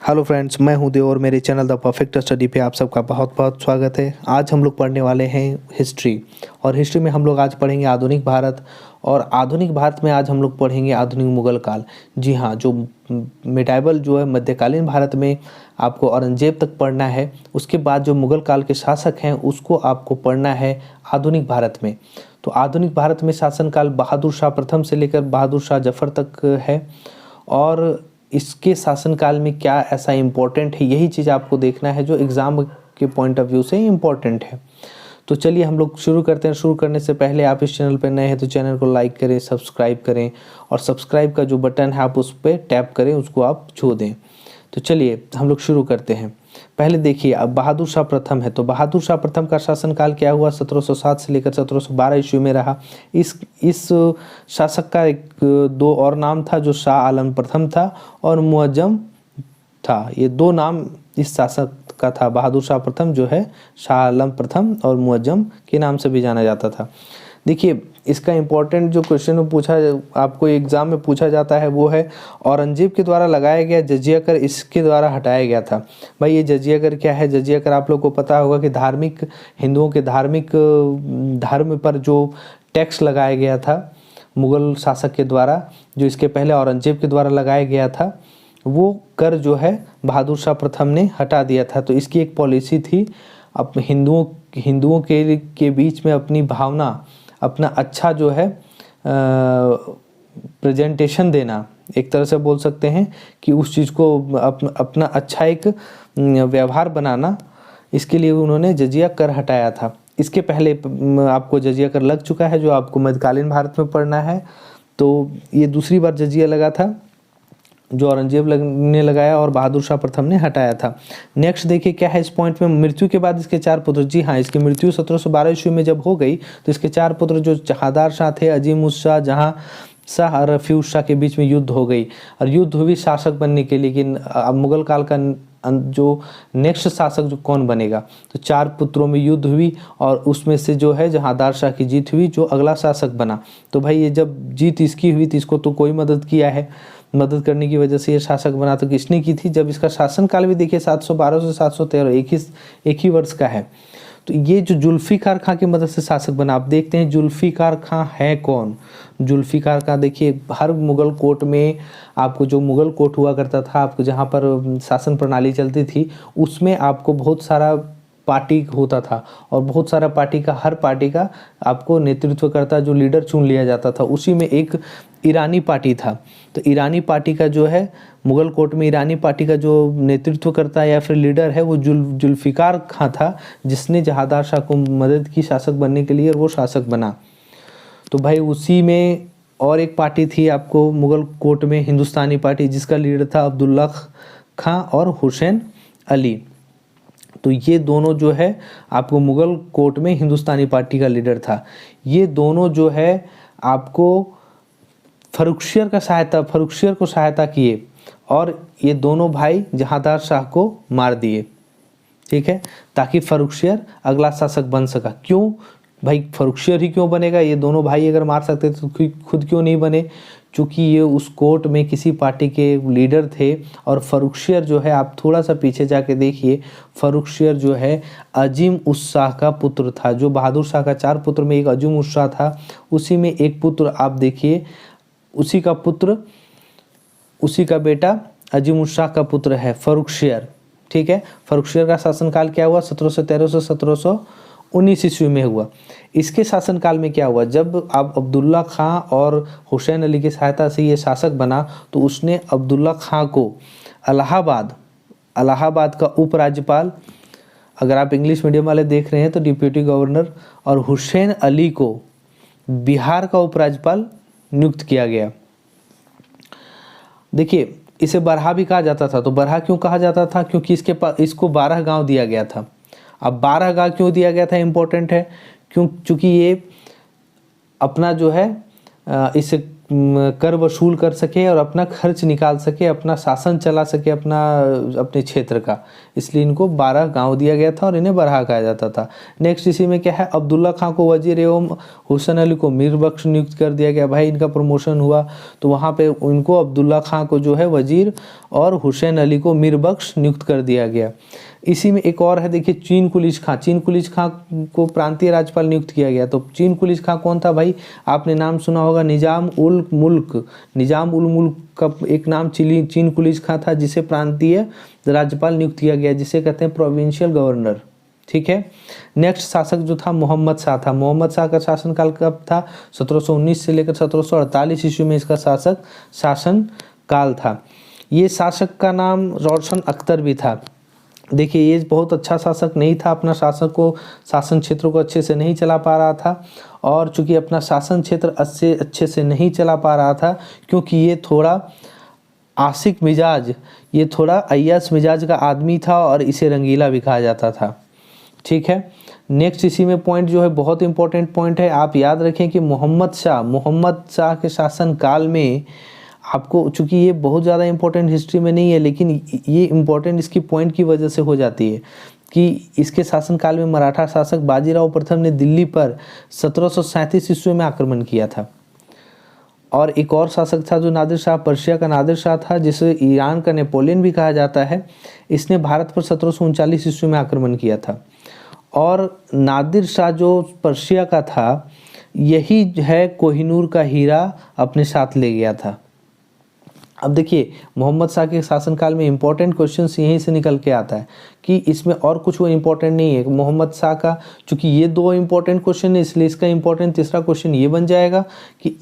Hello friends, मैं हूं देव और मेरे चैनल द परफेक्ट स्टडी पे आप सबका बहुत बहुत स्वागत है। आज हम लोग पढ़ने वाले हैं हिस्ट्री, और हिस्ट्री में हम लोग आज पढ़ेंगे आधुनिक भारत। और आधुनिक भारत में आज हम लोग पढ़ेंगे आधुनिक मुगल काल। जी हाँ, जो मिडाइवल जो है मध्यकालीन भारत में आपको औरंगजेब तक पढ़ना है, उसके बाद जो मुगल काल के शासक हैं उसको आपको पढ़ना है आधुनिक भारत में। तो आधुनिक भारत में शासनकाल बहादुर शाह प्रथम से लेकर बहादुर शाह जफर तक है, और इसके शासनकाल में क्या ऐसा इम्पोर्टेंट है, यही चीज़ आपको देखना है जो एग्ज़ाम के पॉइंट ऑफ व्यू से इम्पोर्टेंट है। तो चलिए हम लोग शुरू करते हैं। शुरू करने से पहले आप इस चैनल पर नए हैं तो चैनल को लाइक करें, सब्सक्राइब करें, और सब्सक्राइब का जो बटन है आप उस पर टैप करें, उसको आप छू दें। तो चलिए हम लोग शुरू करते हैं। पहले देखिए, अब बहादुर शाह प्रथम है, तो बहादुर शाह प्रथम का शासनकाल क्या हुआ, 1707 से लेकर 1712 ईस्वी में रहा। इस शासक का एक दो और नाम था, जो शाह आलम प्रथम था और मुअज्जम था। ये दो नाम इस शासक का था। बहादुर शाह प्रथम जो है शाह आलम प्रथम और मुअज्जम के नाम से भी जाना जाता था। देखिए, इसका इम्पोर्टेंट जो क्वेश्चन में पूछा, आपको एग्जाम में पूछा जाता है, वो है औरंगजेब के द्वारा लगाया गया जजिया कर इसके द्वारा हटाया गया था। भाई ये जजिया कर क्या है? जजिया कर आप लोग को पता होगा कि धार्मिक हिंदुओं के धार्मिक धर्म पर जो टैक्स लगाया गया था मुगल शासक के द्वारा, जो इसके पहले औरंगजेब के द्वारा लगाया गया था, वो कर जो है बहादुर शाह प्रथम ने हटा दिया था। तो इसकी एक पॉलिसी थी, अब हिंदुओं के बीच में अपनी भावना, अपना अच्छा जो है प्रेजेंटेशन देना, एक तरह से बोल सकते हैं कि उस चीज़ को अपना अच्छा एक व्यवहार बनाना, इसके लिए उन्होंने जजिया कर हटाया था। इसके पहले आपको जजिया कर लग चुका है, जो आपको मध्यकालीन भारत में पढ़ना है। तो ये दूसरी बार जजिया लगा था, जो औरंगजेब ने लगाया और बहादुर शाह प्रथम ने हटाया था। नेक्स्ट देखिए क्या है इस पॉइंट में, मृत्यु के बाद इसके चार पुत्र। जी हाँ, इसकी मृत्यु 1712 ईस्वी में जब हो गई तो इसके चार पुत्र जो जहादार शाह थे, अजीम उस शाह, जहाँ शाह और रफीउज शाह के बीच में युद्ध हो गई, और युद्ध हुई शासक बनने के लिए। लेकिन अब मुगल काल का जो नेक्स्ट शासक जो कौन बनेगा, तो चार पुत्रों में युद्ध हुई और उसमें से जो है जहादार शाह की जीत हुई, जो अगला शासक बना। तो भाई ये जब जीत इसकी हुई तो इसको तो कोई मदद किया है, मदद करने की वजह से ये शासक बना। तो किसने की थी? जब इसका शासनकाल भी देखिए 712 से 713, एक ही वर्ष का है। तो ये जो जुल्फिकार खां की मदद से शासक बना। आप देखते हैं जुल्फिकार खां है कौन। जुल्फिकार खां देखिए, हर मुगल कोर्ट में आपको जो मुगल कोर्ट हुआ करता था, आपको जहाँ पर शासन प्रणाली चलती थी, उसमें आपको बहुत सारा पार्टी होता था, और बहुत सारा पार्टी का, हर पार्टी का आपको नेतृत्व करता, जो लीडर चुन लिया जाता था। उसी में एक ईरानी पार्टी था। तो ईरानी पार्टी का जो है मुगल कोर्ट में ईरानी पार्टी का जो नेतृत्व करता है या फिर लीडर है, वो जुल्फिकार खां था, जिसने जहादार शाह को मदद की शासक बनने के लिए, और वो शासक बना। तो भाई उसी में और एक पार्टी थी आपको मुगल कोर्ट में, हिंदुस्तानी पार्टी, जिसका लीडर था अब्दुल्ला खां और हुसैन अली। तो ये दोनों जो है आपको मुगल कोर्ट में हिंदुस्तानी पार्टी का लीडर था। ये दोनों जो है आपको फर्रुखशियर को सहायता किए, और ये दोनों भाई जहादार शाह को मार दिए, ठीक है, ताकि फर्रुखशियर अगला शासक बन सका। क्यों भाई फर्रुखशियर ही क्यों बनेगा? ये दोनों भाई अगर मार सकते तो खुद क्यों नहीं बने? चूँकि ये उस कोर्ट में किसी पार्टी के लीडर थे, और फर्रुखशियर जो है, आप थोड़ा सा पीछे जाके देखिए, फर्रुखशियर जो है अजीम उस शाह का पुत्र था। जो बहादुर शाह का चार पुत्र में एक अजीम उस शाह था, उसी में एक पुत्र आप देखिए, उसी का बेटा अजीम उस शाह का पुत्र है फर्रुखशियर, ठीक है। फर्रुखशियर का शासनकाल क्या हुआ? 1713 से 1719 ईस्वी में हुआ। इसके शासनकाल में क्या हुआ? जब अब अब्दुल्ला खां और हुसैन अली की सहायता से ये शासक बना, तो उसने अब्दुल्ला खां को इलाहाबाद का उपराज्यपाल, अगर आप इंग्लिश मीडियम वाले देख रहे हैं तो डिप्यूटी गवर्नर, और हुसैन अली को बिहार का उपराज्यपाल नियुक्त किया गया। देखिए, इसे बरहा भी कहा जाता था। तो बरहा क्यों कहा जाता था? क्योंकि इसको 12 गांव दिया गया था। अब 12 गांव क्यों दिया गया था, इंपॉर्टेंट है, चूँकि ये अपना जो है इस कर वसूल कर सके और अपना खर्च निकाल सके, अपना शासन चला सके अपने क्षेत्र का, इसलिए इनको 12 गांव दिया गया था और इन्हें बरहा कहा जाता था। नेक्स्ट इसी में क्या है, अब्दुल्ला खां को वजीर एवं हुसैन अली को मीर बख्श नियुक्त कर दिया गया। भाई इनका प्रमोशन हुआ तो वहाँ पे उनको अब्दुल्ला खां को जो है वजीर और हुसैन अली को मीर बख्श नियुक्त कर दिया गया। इसी में एक और है, देखिए चीन कुलीज खां, चीन कुलीज खां को प्रांतीय राज्यपाल नियुक्त किया गया। तो चीन कुलीज खां कौन था भाई, आपने नाम सुना होगा निजाम उल मुल्क, निजाम उल मुल्क का एक नाम चीन कुलीज खां था जिसे प्रांतीय राज्यपाल नियुक्त किया गया, जिसे कहते हैं प्रोविंशियल गवर्नर। ठीक है। नेक्स्ट शासक जो था मोहम्मद शाह था। मोहम्मद शाह का शासनकाल कब था, 1719 से लेकर 1748 ईस्वी में इसका शासन काल था। ये शासक का नाम रोशन अख्तर भी था। देखिए ये बहुत अच्छा शासक नहीं था, अपना शासन क्षेत्र को अच्छे से नहीं चला पा रहा था, और चूंकि अपना शासन क्षेत्र अच्छे से नहीं चला पा रहा था क्योंकि ये थोड़ा आशिक मिजाज, ये थोड़ा अय्याश मिजाज का आदमी था और इसे रंगीला भी कहा जाता था। ठीक है। नेक्स्ट इसी में पॉइंट जो है बहुत इंपॉर्टेंट पॉइंट है, आप याद रखें कि मोहम्मद शाह के शासन काल में आपको, चूंकि ये बहुत ज़्यादा इंपॉर्टेंट हिस्ट्री में नहीं है लेकिन ये इंपॉर्टेंट इसकी पॉइंट की वजह से हो जाती है कि इसके शासनकाल में मराठा शासक बाजीराव प्रथम ने दिल्ली पर 1737 ईस्वी में आक्रमण किया था। और एक और शासक था जो नादिर शाह, पर्शिया का नादिर शाह था, जिसे ईरान का नेपोलियन भी कहा जाता है। इसने भारत पर 1739 ईस्वी में आक्रमण किया था। और नादिर शाह जो पर्शिया का था, यही है कोहिनूर का हीरा अपने साथ ले गया था। अब देखिए मोहम्मद शाह के शासनकाल में इंपॉर्टेंट क्वेश्चंस यहीं से निकल के आता है कि इसमें और कुछ वो इंपॉर्टेंट नहीं है। मोहम्मद शाह का, चूंकि ये दो इंपॉर्टेंट क्वेश्चन है इसलिए इसका इंपॉर्टेंट तीसरा क्वेश्चन ये बन जाएगा कि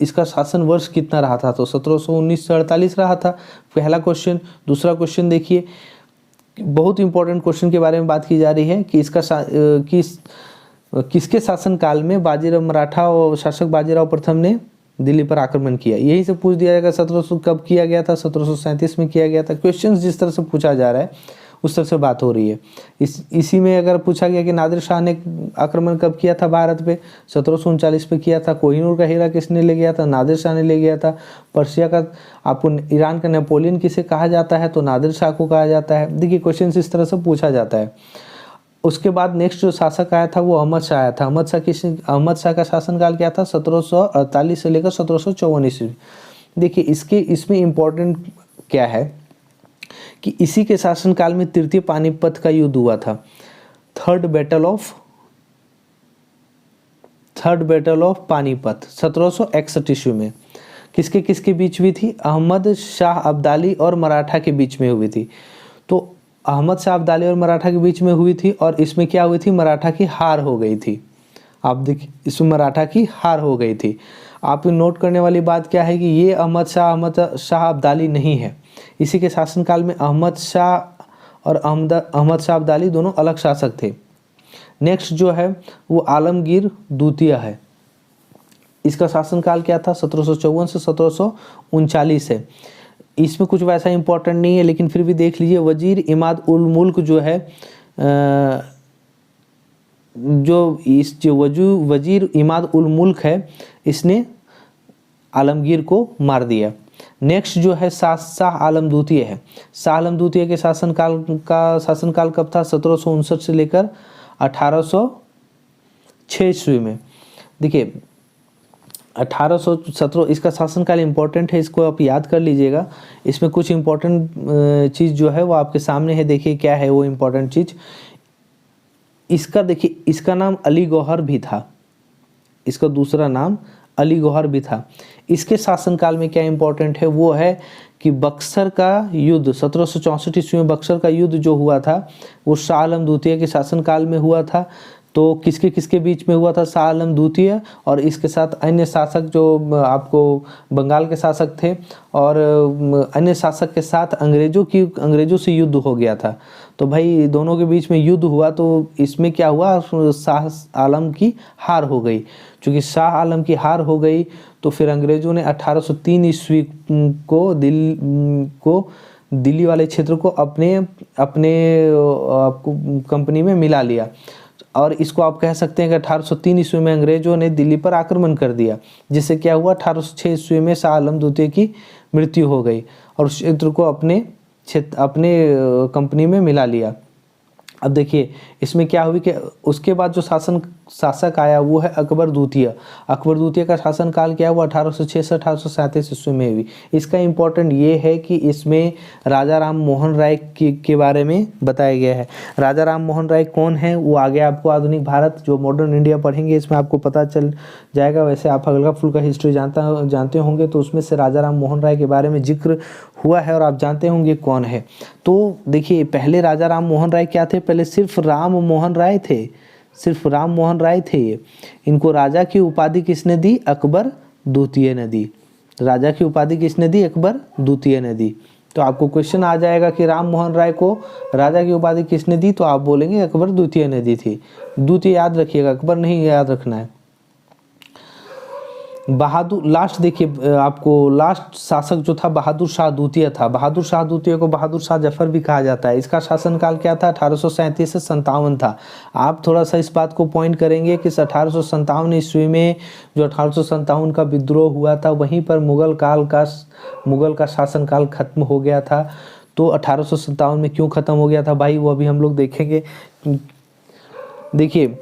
इसका शासन वर्ष कितना रहा था। तो 1719 से 48 रहा था, पहला क्वेश्चन। दूसरा क्वेश्चन देखिए, बहुत इंपॉर्टेंट क्वेश्चन के बारे में बात की जा रही है कि किसके शासनकाल में मराठा और शासक बाजीराव प्रथम ने दिल्ली पर आक्रमण किया। यही से पूछ दिया जाएगा 1700 कब किया गया था, 1737 में किया गया था। क्वेश्चंस जिस तरह से पूछा जा रहा है उस तरह से बात हो रही है। इसी में अगर पूछा गया कि नादिर शाह ने आक्रमण कब किया था भारत पे, 1739 पे किया था। कोहिनूर का हीरा किसने ले गया था, नादिर शाह ने ले गया था। पर्शिया का, आपको ईरान का नेपोलियन किसे कहा जाता है, तो नादिर शाह को कहा जाता है। देखिए क्वेश्चन इस तरह से पूछा जाता है। उसके बाद नेक्स्ट जो शासक आया था वो अहमद शाह आया था। अहमद शाह का शासनकाल क्या था, 1748 से लेकर 1754 ईस्वी। देखिए इसमें इम्पोर्टेंट क्या है कि इसी के शासनकाल में तृतीय पानीपत का युद्ध हुआ था। थर्ड बैटल ऑफ पानीपत 1761 ईस्वी में किसके बीच हुई थी, अहमद शाह अब्दाली और मराठा के बीच में हुई थी। तो अहमद शाह अब्दाली और मराठा के बीच में हुई थी और इसमें क्या हुई थी, मराठा की हार हो गई थी। आप देखिए इसमें मराठा की हार हो गई थी। आप नोट करने वाली बात क्या है कि ये अहमद शाह अब्दाली नहीं है। इसी के शासनकाल में अहमद शाह और अहमद शाह अब्दाली दोनों अलग शासक थे। नेक्स्ट जो है वो आलमगीर द्वितीय है। इसका शासनकाल क्या था, 1754 से 1739 है। इसमें कुछ वैसा इंपॉर्टेंट नहीं है लेकिन फिर भी देख लीजिए। वजीर इमाद उल मुल्क जो है, वजीर इमाद उल मुल्क है, इसने आलमगीर को मार दिया। नेक्स्ट जो है शाह आलम द्वितीय है। शाह आलम द्वितीय के शासनकाल कब था, 1759 से लेकर 1806 ईस्वी में। देखिए 1817 इसका शासनकाल इंपॉर्टेंट है, इसको आप याद कर लीजिएगा। इसमें कुछ इंपॉर्टेंट चीज़ जो है वो आपके सामने है। देखिए क्या है वो इंपॉर्टेंट चीज़। इसका देखिए, इसका नाम अली गौहर भी था। इसका दूसरा नाम अली गौहर भी था। इसके शासनकाल में क्या इंपॉर्टेंट है वो है कि बक्सर का युद्ध 1764 ईस्वी में बक्सर का युद्ध जो हुआ था वो शाह आलम द्वितीय के शासनकाल में हुआ था। तो किसके बीच में हुआ था, शाह आलम द्वितीय और इसके साथ अन्य शासक जो आपको बंगाल के शासक थे और अन्य शासक के साथ अंग्रेजों से युद्ध हो गया था। तो भाई दोनों के बीच में युद्ध हुआ तो इसमें क्या हुआ, शाह आलम की हार हो गई। चूँकि शाह आलम की हार हो गई तो फिर अंग्रेजों ने 1803 ईस्वी को दिल्ली वाले क्षेत्र को अपने कंपनी में मिला लिया। और इसको आप कह सकते हैं कि 1803 ईस्वी में अंग्रेजों ने दिल्ली पर आक्रमण कर दिया, जिससे क्या हुआ 1806 ईस्वी में शाह आलम द्वितीय की मृत्यु हो गई और उस क्षेत्र को अपने कंपनी में मिला लिया। अब देखिए इसमें क्या हुई कि उसके बाद जो शासक आया वो है अकबर द्वितीय। अकबर द्वितीय का शासनकाल क्या हुआ 1806 से 1837 ईस्वी में हुई। इसका इम्पोर्टेंट ये है कि इसमें राजा राम मोहन राय के बारे में बताया गया है। राजा राम मोहन राय कौन है वो आगे आपको आधुनिक भारत जो मॉडर्न इंडिया पढ़ेंगे इसमें आपको पता चल जाएगा। वैसे आप हल्का फुल्का हिस्ट्री जानते होंगे तो उसमें से राजा राम मोहन राय के बारे में जिक्र हुआ है और आप जानते होंगे कौन है। तो देखिए पहले राजा राम मोहन राय क्या थे, पहले सिर्फ राम मोहन राय थे, सिर्फ राम मोहन राय थे ये। इनको राजा की उपाधि किसने दी, अकबर द्वितीय ने दी। राजा की उपाधि किसने दी, अकबर द्वितीय ने दी। तो आपको क्वेश्चन आ जाएगा कि राम मोहन राय को राजा की उपाधि किसने दी, तो आप बोलेंगे अकबर द्वितीय ने दी थी। द्वितीय याद रखिएगा, अकबर नहीं याद रखना है। बहादुर लास्ट देखिए आपको लास्ट शासक जो था बहादुर शाह द्वितीय था। बहादुर शाह द्वितीय को बहादुर शाह जफर भी कहा जाता है। इसका शासनकाल क्या था, 1837 से 57 था। आप थोड़ा सा इस बात को पॉइंट करेंगे कि 1857 ईस्वी में जो 1857 का विद्रोह हुआ था वहीं पर मुगल का शासनकाल खत्म हो गया था। तो 1857 में क्यों खत्म हो गया था भाई, वो अभी हम लोग देखेंगे। देखिए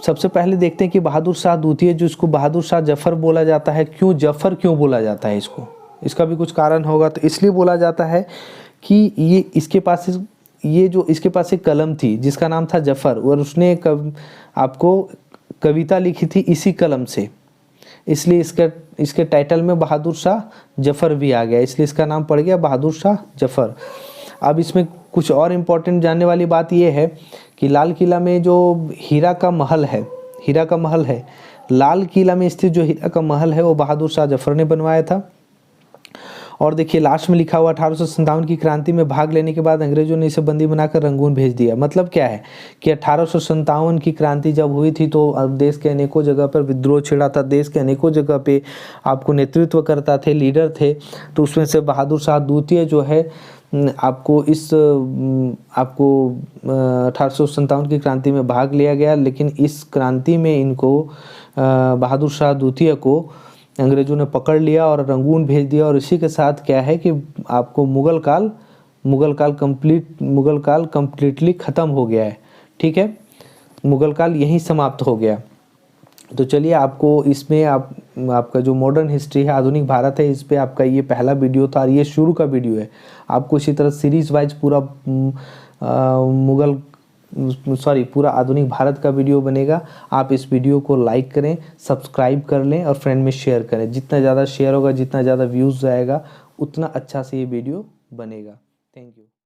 सबसे पहले देखते हैं कि बहादुर शाह द्वितीय जो इसको बहादुर शाह जफर बोला जाता है, क्यों जफर क्यों बोला जाता है इसको, इसका भी कुछ कारण होगा। तो इसलिए बोला जाता है कि ये इसके पास एक कलम थी जिसका नाम था जफर और उसने आपको कविता लिखी थी इसी कलम से, इसलिए इसके टाइटल में बहादुर शाह जफर भी आ गया, इसलिए इसका नाम पड़ गया बहादुर शाह जफर। अब इसमें कुछ और इम्पोर्टेंट जानने वाली बात यह है कि लाल किला में जो हीरा का महल है, लाल किला में स्थित जो हीरा का महल है वो बहादुर शाह जफर ने बनवाया था। और देखिए लास्ट में लिखा हुआ 1857 की क्रांति में भाग लेने के बाद अंग्रेजों ने इसे बंदी बनाकर रंगून भेज दिया। मतलब क्या है कि 1857 की क्रांति जब हुई थी तो अब देश के अनेकों जगह पर विद्रोह छिड़ा था, देश के अनेकों जगह पे आपको नेतृत्व करता थे, लीडर थे। तो उसमें से बहादुर शाह द्वितीय जो है आपको 1857 की क्रांति में भाग लिया गया, लेकिन इस क्रांति में इनको बहादुर शाह द्वितीय को अंग्रेजों ने पकड़ लिया और रंगून भेज दिया। और इसी के साथ क्या है कि आपको मुगल काल कंप्लीटली ख़त्म हो गया है। ठीक है, मुगल काल यहीं समाप्त हो गया। तो चलिए आपको इसमें आपका जो मॉडर्न हिस्ट्री है, आधुनिक भारत है, इस पे आपका ये पहला वीडियो था और ये शुरू का वीडियो है। आपको इसी तरह सीरीज वाइज पूरा आधुनिक भारत का वीडियो बनेगा। आप इस वीडियो को लाइक करें, सब्सक्राइब कर लें और फ्रेंड में शेयर करें। जितना ज़्यादा शेयर होगा, जितना ज़्यादा व्यूज़ आएगा, उतना अच्छा से ये वीडियो बनेगा। Thank you.